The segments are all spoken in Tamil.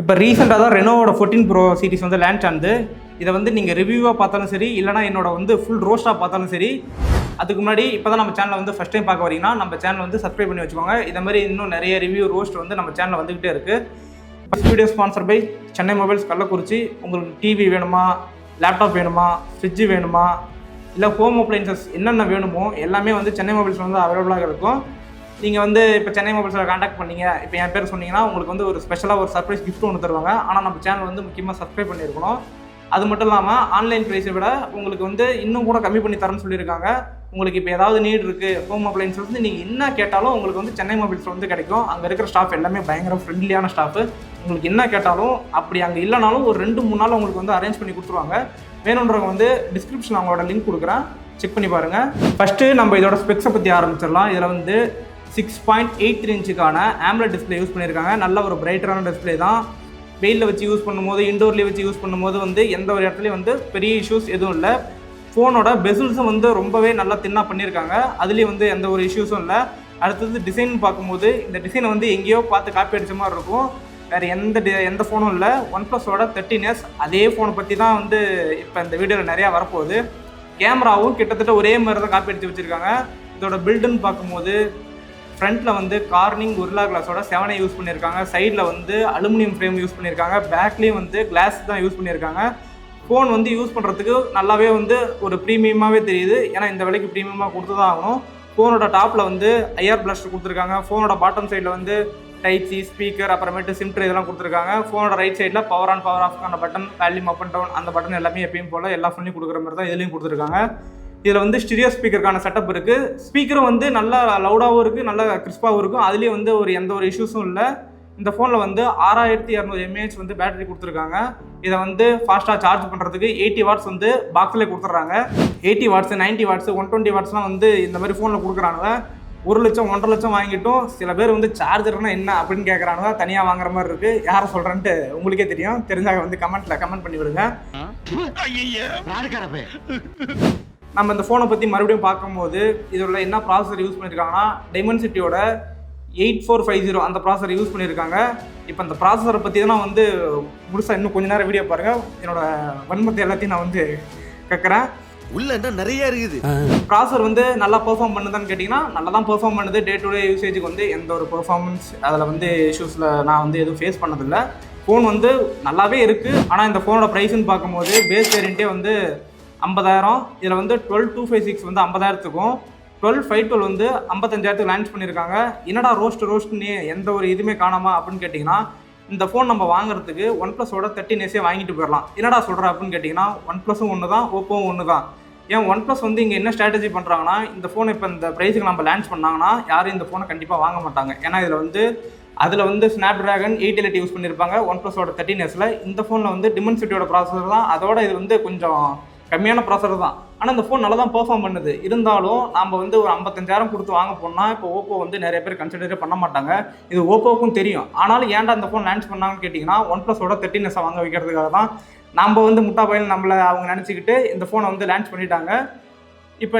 இப்போ ரீசெண்டாக தான் ரெனோவோட 14 ப்ரோ சீரிஸ் வந்து லான்ச் ஆனது. இதை வந்து நீங்கள் ரிவ்யூவாக பார்த்தாலும் சரி, இல்லைனா என்னோட வந்து ஃபுல் ரோஸ்ட்டாக பார்த்தாலும் சரி, அதுக்கு முன்னாடி இப்போ தான் நம்ம சேனலை வந்து ஃபஸ்ட் டைம் பார்க்க வரீங்கன்னா நம்ம சேனல் வந்து சப்ஸ்கிரைப் பண்ணி வச்சுக்கோங்க. இதை மாதிரி இன்னும் நிறைய ரிவ்யூ ரோஸ்ட் வந்து நம்ம சேனலில் வந்துக்கிட்டே இருக்குது. First video sponsor by Chennai mobiles Kallakurichi. உங்களுக்கு டிவி வேணுமா, லேப்டாப் வேணுமா, ஃப்ரிட்ஜு வேணுமா, இல்லை ஹோம் அப்ளைன்சஸ் என்னென்ன வேணுமோ எல்லாமே வந்து சென்னை மொபைல்ஸில் வந்து அவைலபிளாக இருக்கும். நீங்கள் வந்து இப்போ சென்னை மொபைல்ஸில் காண்டாக்ட் பண்ணீங்க, இப்போ என் பேர் சொன்னீங்கன்னா உங்களுக்கு வந்து ஒரு ஸ்பெஷலாக ஒரு சர்ப்ரைஸ் கிஃப்ட் ஒன்று தருவாங்க. ஆனால் நம்ம சேனல் வந்து முக்கியமாக சப்ஸ்கிரைப் பண்ணியிருக்கணும். அது மட்டும் இல்லாமல் ஆன்லைன் ப்ரைஸை விட உங்களுக்கு வந்து இன்னும் கூட கம்மி பண்ணி தரேன்னு சொல்லியிருக்காங்க. உங்களுக்கு இப்போ ஏதாவது நீட் இருக்குது, ஹோம் அப்ளைன்ஸ் வந்து நீங்கள் என்ன கேட்டாலும் உங்களுக்கு வந்து சென்னை மொபைல்ஸில் வந்து கிடைக்கும். அங்கே இருக்கிற ஸ்டாஃப் எல்லாமே பயங்கர ஃப்ரெண்ட்லியான ஸ்டாஃபு. உங்களுக்கு என்ன கேட்டாலும் அப்படி அங்கே இல்லைனாலும் ஒரு 2-3 நாள் உங்களுக்கு வந்து அரேஞ்ச் பண்ணி கொடுத்துருவாங்க. வேணுன்றவங்க வந்து டிஸ்கிரிப்ஷன் அவங்களோட லிங்க் கொடுக்குறேன், செக் பண்ணி பாருங்கள். ஃபஸ்ட்டு நம்ம இதோட ஸ்பெக்ஸை பற்றி ஆரம்பிச்சிடலாம். இதில் வந்து 6.83 இன்ச்சுக்கான AMOLED டிஸ்பிளே யூஸ் பண்ணியிருக்காங்க. நல்ல ஒரு பிரைட்டரான டிஸ்பிளே தான். வெயிலில் வச்சு யூஸ் பண்ணும்போது, இண்டோர்லேயே வச்சு யூஸ் பண்ணும்போது வந்து எந்த ஒரு இடத்துலையும் வந்து பெரிய இஷ்யூஸ் எதுவும் இல்லை. ஃபோனோட பெசில்ஸும் வந்து ரொம்பவே நல்லா தின்னாக பண்ணியிருக்காங்க. அதுலேயும் வந்து எந்த ஒரு இஷ்யூஸும் இல்லை. அடுத்தது டிசைன் பார்க்கும்போது இந்த டிசைனை வந்து எங்கேயோ பார்த்து காப்பி அடித்த மாதிரி இருக்கும். வேறு எந்த ஃபோனும் இல்லை. OnePlusஓட 13S அதே ஃபோனை பற்றி தான் வந்து இப்போ இந்த வீடியோவில் நிறையா வரப்போகுது. கேமராவும் கிட்டத்தட்ட ஒரே மாதிரி தான் காப்பி அடித்து வச்சுருக்காங்க. இதோட பில்டுன்னு பார்க்கும்போது ஃப்ரண்ட்டில் வந்து கார்னிங் கொரில்லா கிளாஸோட 7A யூஸ் பண்ணியிருக்காங்க. சைடில் வந்து அலுமினியம் ஃப்ரேம் யூஸ் பண்ணியிருக்காங்க. பேக்லேயும் வந்து கிளாஸ் தான் யூஸ் பண்ணியிருக்காங்க. ஃபோன் வந்து யூஸ் பண்ணுறதுக்கு நல்லாவே வந்து ஒரு ப்ரீமியமாகவே தெரியுது. ஏன்னா இந்த விலைக்கு ப்ரீமியமாக கொடுத்து தான் ஆகணும். ஃபோனோட டாப்பில் வந்து ஐஆர் பிளாஸ்டர் கொடுத்துருக்காங்க. ஃபோனோட பாட்டம் சைடில் வந்து டைப் சி ஸ்பீக்கர், அப்புறமேட்டு சிம் ட்ரே இதெல்லாம் கொடுத்துருக்காங்க. ஃபோனோட ரைட் சைடில் பவர் ஆன் பவர் ஆஃப்க்கான button, volume up and down அந்த பட்டன் எல்லாமே எப்பயும் போல் எல்லா ஃபோன்லையும் கொடுக்குற மாதிரி தான் இதுலேயும் கொடுத்துருக்காங்க. இதில் வந்து ஸ்டீரியோ ஸ்பீக்கருக்கான செட்டப் இருக்குது. ஸ்பீக்கரும் வந்து நல்லா லவுடாகவும் இருக்குது, நல்லா கிறிஸ்பாகவும் இருக்கும். அதுலேயும் வந்து எந்த ஒரு இஷ்யூஸும் இல்லை. இந்த ஃபோனில் வந்து 6200 mAh வந்து பேட்டரி கொடுத்துருக்காங்க. இதை வந்து ஃபாஸ்ட்டாக சார்ஜ் பண்ணுறதுக்கு 80 வாட்ஸ் வந்து பாக்ஸ்லேயே கொடுத்துட்றாங்க. 80 வாட்ஸ், 90 வாட்ஸ், 120 வாட்ஸ்லாம் வந்து இந்த மாதிரி ஃபோனில் கொடுக்குறாங்க. 1 லட்சம் 1.5 லட்சம் வாங்கிட்டும் சில பேர் வந்து சார்ஜர்னா என்ன அப்படின்னு கேட்குறாங்க. தனியாக வாங்குற மாதிரி இருக்குது. யாரை சொல்கிறேன்ட்டு உங்களுக்கே தெரியும். தெரிஞ்சாக வந்து கமெண்ட் பண்ணி விடுங்க. நம்ம இந்த ஃபோனை பற்றி மறுபடியும் பார்க்கும்போது இதில் என்ன ப்ராசஸர் யூஸ் பண்ணியிருக்காங்கன்னா டைமென்சிட்டியோட 8450 அந்த ப்ராசஸர் யூஸ் பண்ணியிருக்காங்க. இப்போ அந்த ப்ராசஸரை பற்றி தான் நான் வந்து முழுசாக இன்னும் கொஞ்சம் நேரம் வீடியோ பாருங்கள். என்னோட வன்மத்தை எல்லாத்தையும் நான் வந்து கேட்குறேன். உள்ள என்ன நிறைய இருக்குது. ப்ராசஸர் வந்து நல்லா பெர்ஃபார்ம் பண்ணுதான்னு கேட்டிங்கன்னா நல்லா தான் பெர்ஃபார்ம் பண்ணுது. டே டு டே யூசேஜுக்கு வந்து எந்த ஒரு பெர்ஃபார்மன்ஸ் அதில் வந்து இஷ்யூஸில் நான் வந்து எதுவும் ஃபேஸ் பண்ணதில்லை. ஃபோன் வந்து நல்லாவே இருக்குது. ஆனால் இந்த ஃபோனோட ப்ரைஸ்ன்னு பார்க்கும்போது பேஸ் வேரியண்ட்டே வந்து 50,000. இதில் வந்து 12256 வந்து 50,000த்துக்கும் 12512 வந்து 55,000த்துக்கு லான்ச் பண்ணியிருக்காங்க. என்னடா ரோஸ்ட்னு எந்த ஒரு இதுவுமே காணாமா அப்படின்னு கேட்டிங்கன்னா இந்த ஃபோன் நம்ம வாங்குறதுக்கு OnePlusஓட 13S வாங்கிட்டு போயிடலாம். என்னடா சொல்கிற அப்படின்னு கேட்டிங்கன்னா OnePlusம் ஒன்று தான், ஓப்போவும் ஒன்று தான். ஏன் OnePlus வந்து இங்கே என்ன ஸ்ட்ராட்டஜி பண்ணுறாங்கன்னா இந்த ஃபோனை இப்போ இந்த ப்ரைஸுக்கு நம்ம லான்ச் பண்ணாங்கன்னா யாரும் இந்த ஃபோனை கண்டிப்பாக வாங்க மாட்டாங்க. ஏன்னா அதில் வந்து Snapdragon 888 யூஸ் பண்ணியிருப்பாங்க OnePlusஓட 13Sல. இந்த ஃபோனில் வந்து டிமென்சிட்டியோட ப்ராசஸர் தான். அதோட இது வந்து கொஞ்சம் கம்மியான ப்ராசஸர் தான். ஆனால் இந்த ஃபோன் நல்லா தான் பெர்ஃபார்ம் பண்ணுது. இருந்தாலும் நம்ம வந்து ஒரு 55,000 கொடுத்து வாங்க போனால் இப்போ ஓப்போ வந்து நிறைய பேர் கன்சிடரே பண்ண மாட்டாங்க. இது ஓப்போவுக்கும் தெரியும். ஆனாலும் ஏன்டா இந்த ஃபோன் லான்ச் பண்ணாங்கன்னு கேட்டிங்கன்னா OnePlusஓட 13S வாங்க வைக்கிறதுக்காக தான். நம்ம வந்து முட்டா பையன் நம்மளை அவங்க நினச்சிக்கிட்டு இந்த ஃபோனை வந்து லான்ச் பண்ணிட்டாங்க. இப்போ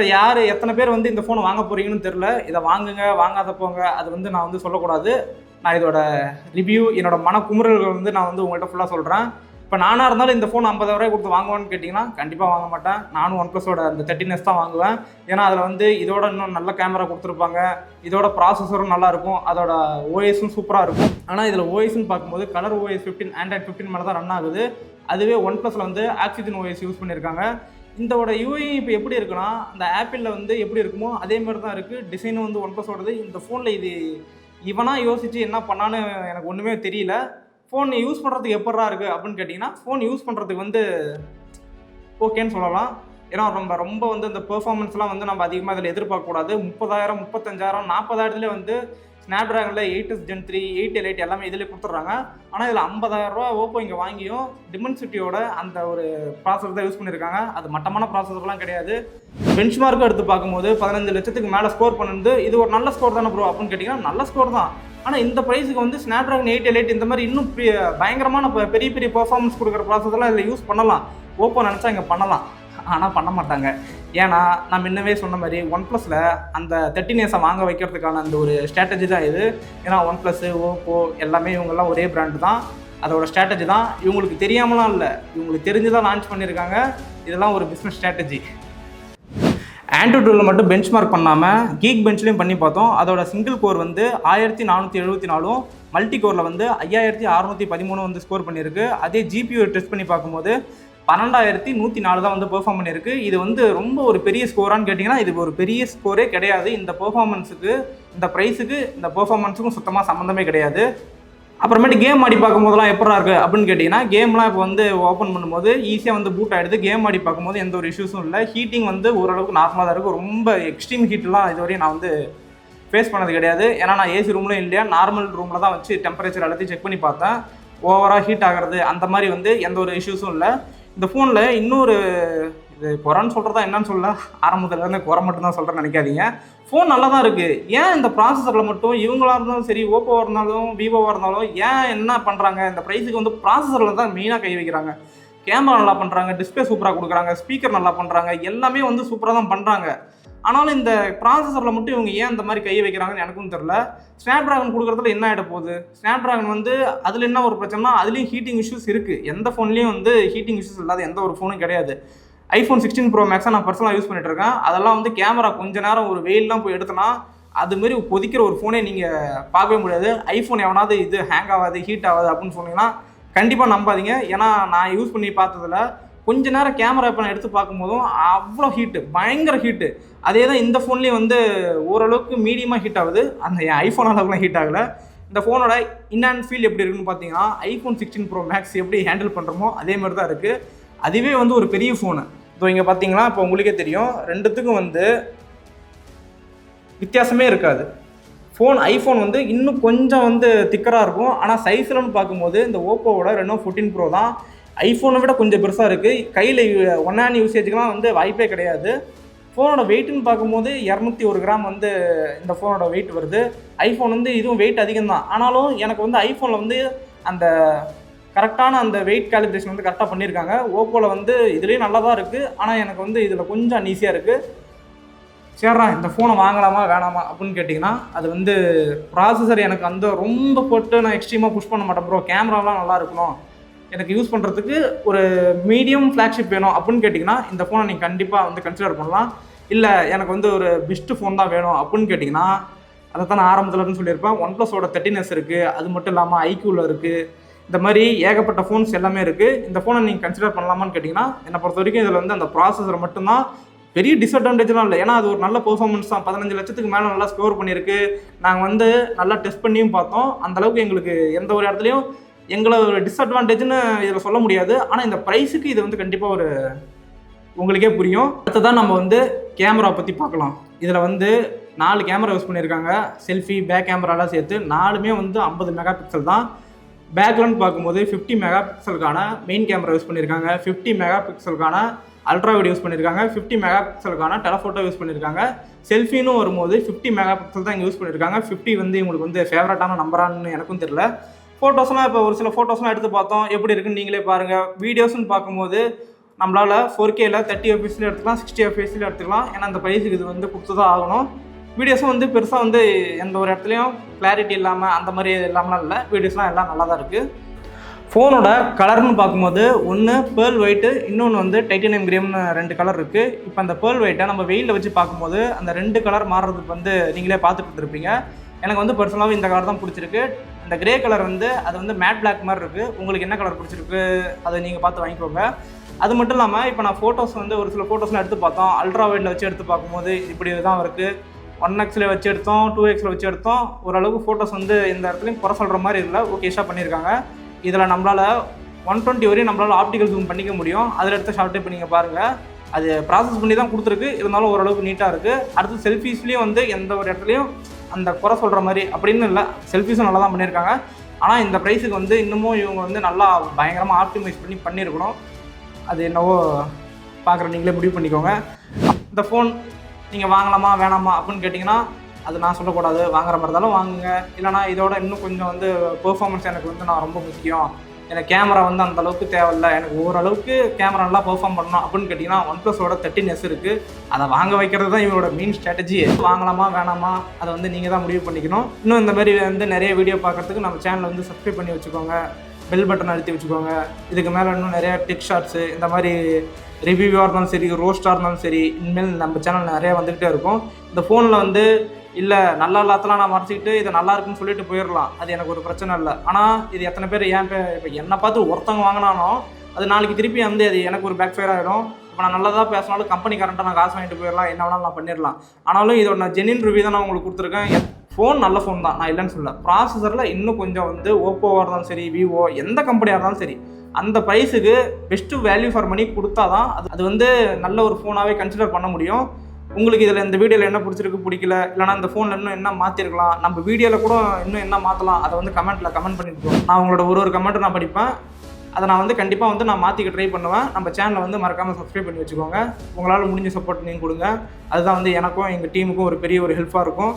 எத்தனை பேர் வந்து இந்த ஃபோனை வாங்க போகிறீங்கன்னு தெரில. இதை வாங்குங்க, வாங்காத போங்க, அது வந்து நான் வந்து சொல்லக்கூடாது. நான் இதோட ரிவ்யூ, என்னோட மனக்குமுறல்கள் வந்து நான் வந்து உங்கள்கிட்ட ஃபுல்லாக சொல்கிறேன். இப்போ நானாக இருந்தாலும் இந்த ஃபோன் 50,000 கொடுத்து வாங்குவான்னு கேட்டிங்கன்னா கண்டிப்பாக வாங்க மாட்டேன். நானும் OnePlusஓட அந்த 13S தான் வாங்குவேன். ஏன்னா அதில் வந்து இதோட இன்னும் நல்ல கேமரா கொடுத்துருப்பாங்க. இதோட ப்ராசஸரும் நல்லாயிருக்கும். அதோட ஓஎஸும் சூப்பராக இருக்கும். ஆனால் இதில் ஓஎஸ்ன்னு பார்க்கும்போது கலர் OS 15 Android 15 மேலே தான் ரன் ஆகுது. அதுவே OnePlusல வந்து ஆக்சிஜன் OS யூஸ் பண்ணியிருக்காங்க. இதோட UI இப்போ எப்படி இருக்குன்னா அந்த ஆப்பிளில் வந்து எப்படி இருக்குமோ அதே மாதிரி தான் இருக்குது. டிசைனும் வந்து OnePlusஓடது. இந்த ஃபோனில் இது இவனாக யோசித்து என்ன பண்ணான்னு எனக்கு ஒன்றுமே தெரியல. ஃபோன் யூஸ் பண்ணுறதுக்கு எப்படா இருக்குது அப்படின்னு கேட்டிங்கன்னா ஃபோன் யூஸ் பண்ணுறதுக்கு வந்து ஓகேன்னு சொல்லலாம். ஏன்னா ரொம்ப வந்து இந்த பெர்ஃபார்மன்ஸ்லாம் வந்து நம்ம அதிகமாக இதில் எதிர்பார்க்கக்கூடாது. 30,000, 35,000, 40,000 வந்து Snapdragonல 8S Gen 3, 888 எல்லாமே இதில் கொடுத்துட்றாங்க. ஆனால் இதில் 50,000 ஓப்போ இங்கே வாங்கியும் டிமென்சிட்டியோட அந்த ஒரு ப்ராசஸர் தான் யூஸ் பண்ணியிருக்காங்க. அது மட்டமான ப்ராசஸர்லாம் கிடையாது. பெஞ்ச்மார்க்கும் எடுத்து பார்க்கும்போது 15 லட்சத்துக்கு மேலே ஸ்கோர் பண்ணுது. இது ஒரு நல்ல ஸ்கோர் தானே ப்ரோ அப்படின்னு கேட்டிங்கன்னா நல்ல ஸ்கோர் தான். ஆனால் இந்த ப்ரைஸுக்கு வந்து Snapdragon 888 இந்த மாதிரி இன்னும் பயங்கரமான பெரிய பெரிய பெர்ஃபார்மன்ஸ் கொடுக்குற ப்ராசஸர்லாம் இதில் யூஸ் பண்ணலாம். ஓப்போ நினச்சா இங்கே பண்ணலாம். ஆனால் பண்ண மாட்டாங்க. ஏன்னா நான் முன்னவே சொன்ன மாதிரி OnePlusல அந்த 13S வாங்க வைக்கிறதுக்கான அந்த ஒரு ஸ்ட்ராட்டஜி தான் இது. ஏன்னா OnePlus, ஓப்போ எல்லாமே இவங்கெல்லாம் ஒரே பிராண்டு தான். அதோட ஸ்ட்ராட்டஜி தான். இவங்களுக்கு தெரியாமலாம் இல்லை, இவங்களுக்கு தெரிஞ்சு தான் லான்ச் பண்ணியிருக்காங்க. இதெல்லாம் ஒரு பிஸ்னஸ் ஸ்ட்ராட்டஜி. ஆண்ட்ராய்டில் மட்டும் பெஞ்ச் மார்க் பண்ணாமல் கீக் பெஞ்ச்லேயும் பண்ணி பார்த்தோம். அதோட சிங்கிள் கோர் வந்து 1474, மல்டி கோரில் வந்து 5613 வந்து ஸ்கோர் பண்ணியிருக்கு. அதே ஜிபியூ டெஸ்ட் பண்ணி பார்க்கும்போது 12104 தான் வந்து பெர்ஃபார்ம் பண்ணியிருக்கு. இது வந்து ரொம்ப ஒரு பெரிய ஸ்கோரான்னு கேட்டிங்கன்னா இது ஒரு பெரிய ஸ்கோரே கிடையாது. இந்த பெர்ஃபார்மன்ஸுக்கு, இந்த ப்ரைஸுக்கு, இந்த பெர்ஃபார்மன்ஸுக்கும் சுத்தமாக சம்மந்தமே கிடையாது. அப்புறமேட்டு கேம் ஆடி பார்க்கும்போதெல்லாம் எப்படா இருக்குது அப்படின்னு கேட்டிங்கன்னா, கேம்லாம் இப்போ வந்து ஓப்பன் பண்ணும்போது ஈஸியாக வந்து பூட் ஆகிடுது. கேம் ஆடி பார்க்கும்போது எந்த ஒரு இஷ்யூஸும் இல்லை. ஹீட்டிங் வந்து ஓரளவுக்கு நார்மலாக தான் இருக்குது. ரொம்ப எக்ஸ்ட்ரீம் ஹீட்லாம் இதுவரையும் நான் வந்து ஃபேஸ் பண்ணது கிடையாது. ஏன்னா நான் ஏசி ரூம்லையும் இல்லையா, நார்மல் ரூமில் தான் வச்சு டெம்பரேச்சர் எல்லாத்தையும் செக் பண்ணி பார்த்தேன். ஓவராக ஹீட் ஆகிறது அந்த மாதிரி வந்து எந்த ஒரு இஷ்யூஸும் இல்லை. இந்த ஃபோனில் இன்னொரு இது குறைன்னு சொல்கிறதா என்னன்னு சொல்ல, ஆரம்பத்துலேருந்து குறை மட்டும் தான் சொல்கிறேன்னு நினைக்காதீங்க. ஃபோன் நல்லா தான் இருக்குது. ஏன் இந்த ப்ராசஸரில் மட்டும் இவங்களாக இருந்தாலும் சரி, ஓப்போவாக இருந்தாலும் விவோவாக இருந்தாலும் ஏன் என்ன பண்ணுறாங்க, இந்த ப்ரைஸுக்கு வந்து ப்ராசஸரில் தான் மெயினாக கை வைக்கிறாங்க. கேமரா நல்லா பண்ணுறாங்க, டிஸ்பிளே சூப்பராக கொடுக்குறாங்க, ஸ்பீக்கர் நல்லா பண்ணுறாங்க, எல்லாமே வந்து சூப்பராக தான் பண்ணுறாங்க. ஆனாலும் இந்த ப்ராசஸரில் மட்டும் இவங்க ஏன் இந்த மாதிரி கை வைக்கிறாங்கன்னு எனக்கும் தெரில. ஸ்னாப்ட்ராகன் கொடுக்குறதுல என்ன ஆகிட போகுது? ஸ்னாப்ட்ராகன் வந்து அதில் என்ன ஒரு பிரச்சனைனா, அதுலேயும் ஹீட்டிங் இஷ்யூஸ் இருக்குது. எந்த ஃபோன்லேயும் வந்து ஹீட்டிங் இஷ்யூஸ் இல்லாத எந்த ஒரு ஃபோனும் கிடையாது. iPhone 16 Pro Max நான் பர்சனலாக யூஸ் பண்ணிட்டு இருக்கேன். அதெல்லாம் வந்து கேமரா கொஞ்ச நேரம் ஒரு வெயிலெலாம் போய் எடுத்தனா அதுமாரி கொதிக்கிற ஒரு ஃபோனே நீங்கள் பார்க்கவே முடியாது. ஐஃபோன் எவனாவது இது ஹேங் ஆகாது, ஹீட் ஆகாது அப்படின்னு சொன்னீங்கன்னா கண்டிப்பாக நம்பாதீங்க. ஏன்னா நான் யூஸ் பண்ணி பார்த்ததில் கொஞ்ச நேரம் கேமரா இப்போ நான் எடுத்து பார்க்கும்போதும் அவ்வளோ ஹீட்டு, பயங்கர ஹீட்டு. அதே தான் இந்த ஃபோன்லேயும் வந்து ஓரளவுக்கு மீடியமாக ஹீட் ஆகுது. அந்த என் ஐஃபோன் அளவுக்குலாம் ஹீட் ஆகலை. இந்த ஃபோனோட இன் ஃபீல் எப்படி இருக்குன்னு பார்த்தீங்கன்னா, iPhone 16 Pro Max எப்படி ஹேண்டில் பண்ணுறோமோ அதே மாதிரி தான் இருக்குது. அதுவே வந்து ஒரு பெரிய ஃபோனு. இப்போ இங்கே பார்த்தீங்கன்னா இப்போ உங்களுக்கே தெரியும், ரெண்டுத்துக்கும் வந்து வித்தியாசமே இருக்காது. ஐஃபோன் வந்து இன்னும் கொஞ்சம் வந்து திக்கராக இருக்கும். ஆனால் சைஸ்லன்னு பார்க்கும்போது இந்த ஓப்போவோட Reno 14 Pro தான் ஐஃபோனை விட கொஞ்சம் பெருசாக இருக்குது. கையில் ஒன் ஹேண்ட் யூசேஜுக்கெலாம் வந்து வாய்ப்பே கிடையாது. ஃபோனோட வெயிட்டுன்னு பார்க்கும்போது 201 கிராம் வந்து இந்த ஃபோனோட வெயிட் வருது. ஐஃபோன் வந்து இதுவும் வெயிட் அதிகம் தான். ஆனாலும் எனக்கு வந்து ஐஃபோனில் வந்து அந்த கரெக்டான அந்த வெயிட் காலிப்ரேஷன் வந்து கரெக்டாக பண்ணியிருக்காங்க. ஓப்போவில் வந்து இதுலேயும் நல்லா தான் இருக்குது. ஆனால் எனக்கு வந்து இதில் கொஞ்சம் அன்ஈஸியாக இருக்குது. சரிடா இந்த ஃபோனை வாங்கலாமா வேணாமா அப்படின்னு கேட்டிங்கன்னா, அது வந்து ப்ராசஸர் எனக்கு அந்த ரொம்ப போட்டு நான் எக்ஸ்ட்ரீமாக புஷ் பண்ண மாட்டேன் ப்ரோ, கேமராலாம் நல்லா இருக்கணும், எனக்கு யூஸ் பண்ணுறதுக்கு ஒரு மீடியம் ஃப்ளாக்ஷிப் வேணும் அப்படின்னு கேட்டிங்கன்னா இந்த ஃபோனை நீங்கள் கண்டிப்பாக வந்து கன்சிடர் பண்ணலாம். இல்லை எனக்கு வந்து ஒரு பெஸ்ட்டு ஃபோன் தான் வேணும் அப்படின்னு கேட்டிங்கன்னா, அதை தான் நான் ஆரம்பத்தில் சொல்லியிருப்பேன். OnePlusஓட 13s இருக்குது. அது மட்டும் இல்லாமல் iQல இருக்குது. இந்த மாதிரி ஏகப்பட்ட ஃபோன்ஸ் எல்லாமே இருக்குது. இந்த ஃபோனை நீங்கள் கன்சிடர் பண்ணலாமான்னு கேட்டிங்கன்னா, என்னை பொறுத்த வரைக்கும் இதில் வந்து அந்த ப்ராசஸர் மட்டும்தான் பெரிய டிஸ்அட்வான்டேஜ்லாம் இல்லை. ஏன்னா அது ஒரு நல்ல பெர்ஃபார்மன்ஸ் தான். 15 லட்சத்துக்கு மேலே நல்லா ஸ்கோர் பண்ணியிருக்கு. நாங்கள் வந்து நல்லா டெஸ்ட் பண்ணியும் பார்த்தோம். அந்தளவுக்கு எங்களுக்கு எந்த ஒரு இடத்துலையும் எங்களை ஒரு டிஸ்அட்வான்டேஜ்னு இதில் சொல்ல முடியாது. ஆனால் இந்த ப்ரைஸுக்கு இது வந்து கண்டிப்பாக ஒரு உங்களுக்கே புரியும். அடுத்ததான் நம்ம வந்து கேமரா பற்றி பார்க்கலாம். இதில் வந்து 4 கேமரா யூஸ் பண்ணியிருக்காங்க. செல்ஃபி, பேக் கேமராலாம் சேர்த்து 4மே வந்து 50 மெகா பிக்சல் தான். பேக்லன்னு பார்க்கும்போது 50 மெகா பிக்சலுக்கான மெயின் கேமரா யூஸ் பண்ணியிருக்காங்க. 50 மெகா பிக்சலுக்கான அல்ட்ரா வீடியோ யூஸ் பண்ணியிருக்காங்க. 50 மெகா பிக்சலுக்கான டெலஃபோட்டோ யூஸ் பண்ணியிருக்காங்க. செல்ஃபின்னு வரும்போது 50 மெகா பிக்சல் தான் இங்கே யூஸ் பண்ணியிருக்காங்க. 50 வந்து இவங்களுக்கு வந்து ஃபேவரட்டான நம்பரான்னு எனக்கும் தெரியல. ஃபோட்டோஸ்லாம் இப்போ ஒரு சில ஃபோட்டோஸ்லாம் எடுத்து பார்த்தோம், எப்படி இருக்குன்னு நீங்களே பாருங்கள். வீடியோஸ்ன்னு பார்க்கும்போது நம்மளால் 4Kல 30 fps எடுத்துக்கலாம், 60 fps எடுத்துக்கலாம். ஏன்னா அந்த ப்ரைஸுக்கு இது வந்து கொடுத்து தான் ஆகணும். வீடியோஸும் வந்து பெருசாக வந்து எந்த ஒரு இடத்துலையும் கிளாரிட்டி இல்லாமல் அந்த மாதிரி இல்லாமலாம் இல்லை. வீடியோஸ்லாம் எல்லாம் நல்லா தான் இருக்குது. ஃபோனோட கலர்னு பார்க்கும்போது ஒன்று பேர்ல் ஒயிட்டு, இன்னொன்று வந்து டைட்டானியம் கிரேம்னு 2 கலர் இருக்குது. இப்போ அந்த பேர்ல் ஒயிட்டை நம்ம வெயிலில் வச்சு பார்க்கும்போது அந்த 2 கலர் மாறுறதுக்கு வந்து நீங்களே பார்த்துட்டு இருப்பீங்க. எனக்கு வந்து பர்சனலாகவே இந்த கலர் தான் பிடிச்சிருக்கு. இந்த கிரே கலர் வந்து அது வந்து மேட் பிளாக் மாதிரி இருக்குது. உங்களுக்கு என்ன கலர் பிடிச்சிருக்கு அதை நீங்கள் பார்த்து வாங்கிக்கோங்க. அது மட்டும் இல்லாமல் இப்போ நான் ஃபோட்டோஸ் வந்து ஒரு சில ஃபோட்டோஸ்லாம் எடுத்து பார்த்தோம். அல்ட்ரா வைடில் வச்சு எடுத்து பார்க்கும்போது இப்படி தான் இருக்குது. 1xல வச்சு எடுத்தோம், 2xல வச்சு எடுத்தோம். ஓரளவுக்கு ஃபோட்டோஸ் வந்து இந்த இடத்துலையும் குறை சொல்கிற மாதிரி இல்லை, ஓகேஷாக பண்ணியிருக்காங்க. இதில் நம்மளால் 120 வரையும் நம்மளால் ஆப்டிக்கல் ஜூம் பண்ணிக்க முடியும். அதில் எடுத்த ஷார்ட் இப்போ நீங்கள் பாருங்கள், அது ப்ராசஸ் பண்ணி தான் கொடுத்துருக்கு. இருந்தாலும் ஓரளவுக்கு நீட்டாக இருக்குது. அடுத்து செல்ஃபீஸ்லேயும் வந்து எந்த ஒரு இடத்துலையும் அந்த குறை சொல்கிற மாதிரி அப்படின்னு இல்லை, செல்ஃபீஸும் நல்லா தான் பண்ணியிருக்காங்க. ஆனால் இந்த ப்ரைஸுக்கு வந்து இன்னமும் இவங்க வந்து நல்லா பயங்கரமாக ஆப்டிமைஸ் பண்ணியிருக்கணும். அது என்னவோ பார்க்குற நீங்களே முடிவு பண்ணிக்கோங்க. இந்த ஃபோன் நீங்கள் வாங்கலாமா வேணாமா அப்படின்னு கேட்டிங்கன்னா அது நான் சொல்லக்கூடாது. வாங்குற மாதிரி இருந்தாலும் வாங்குங்க. இல்லைனா இதோட இன்னும் கொஞ்சம் வந்து பெர்ஃபார்மன்ஸ் எனக்கு வந்து நான் ரொம்ப முக்கியம், எனக்கு கேமரா வந்து அந்தளவுக்கு தேவையில்லை, எனக்கு ஓரளவுக்கு கேமரா நல்லா பெர்ஃபார்ம் பண்ணணும் அப்படின்னு கேட்டிங்கன்னா OnePlusஓட 13s இருக்குது. அதை வாங்க வைக்கிறது தான் இவங்களோட மெயின் ஸ்ட்ராட்டஜி. வாங்கலாமா வேணாமா அதை வந்து நீங்கள் தான் முடிவு பண்ணிக்கணும். இன்னும் இந்த மாதிரி வந்து நிறைய வீடியோ பார்க்குறதுக்கு நம்ம சேனலை வந்து சப்ஸ்கிரைப் பண்ணி வச்சுக்கோங்க. பெல் பட்டன் அழுத்தி வச்சுக்கோங்க. இதுக்கு மேலே இன்னும் நிறையா டெக் ஷார்ட்ஸு இந்த மாதிரி ரிவ்யூவாக இருந்தாலும் சரி, ரோஸ்ட்டாக இருந்தாலும் சரி, இனிமேல் நம்ம சேனல் நிறையா வந்துக்கிட்டே இருக்கும். இந்த ஃபோனில் வந்து இல்லை நல்லா இல்லாதலாம் நான் மறைச்சிக்கிட்டு இதை நல்லா இருக்குன்னு சொல்லிட்டு போயிடலாம், அது எனக்கு ஒரு பிரச்சனை இல்லை. ஆனால் இது எத்தனை பேர் இப்போ என்னை பார்த்து ஒருத்தவங்க வாங்கினாலும் அது நாளைக்கு திருப்பி வந்து அது எனக்கு ஒரு பேக் ஃபயர் ஆகிடும். இப்போ நான் நல்லதாக பேசினாலும் கம்பெனி கரண்ட்டாக நான் காசு வாங்கிட்டு போயிடலாம், என்ன வேணாலும் நான் பண்ணிடலாம். ஆனாலும் இதோட நான் ஜென்யூன் ரிவ்யூ தான் நான் உங்களுக்கு கொடுத்துருக்கேன். ஃபோன் நல்ல ஃபோன் தான், நான் இல்லைன்னு சொல்ல. ப்ராசஸரில் இன்னும் கொஞ்சம் வந்து ஓப்போவாக இருந்தாலும் சரி, விவோ எந்த கம்பெனியாக இருந்தாலும் சரி, அந்த ப்ரைஸுக்கு பெஸ்ட்டு வேல்யூ ஃபார் மணி கொடுத்தா தான் அது வந்து நல்ல ஒரு ஃபோனாகவே கன்சிடர் பண்ண முடியும். உங்களுக்கு இதில் இந்த வீடியோவில் என்ன பிடிச்சிருக்கு பிடிக்கல, இல்லைனா இந்த ஃபோனில் இன்னும் என்ன மாற்றிருக்கலாம், நம்ம வீடியோவில் கூட இன்னும் என்ன மாற்றலாம், அதை வந்து கமெண்ட் பண்ணிட்டு நான் உங்களோட ஒரு கமெண்ட்டை நான் படிப்பேன். அதை நான் வந்து கண்டிப்பாக வந்து நான் மாற்றிக்க ட்ரை பண்ணுவேன். நம்ம சேனலை வந்து மறக்காமல் சப்ஸ்கிரைப் பண்ணி வச்சுக்கோங்க. உங்களால் முடிஞ்ச சப்போர்ட் நீங்கள் கொடுங்க. அதுதான் வந்து எனக்கும் எங்கள் டீமுக்கும் ஒரு பெரிய ஒரு ஹெல்ப்பாக இருக்கும்.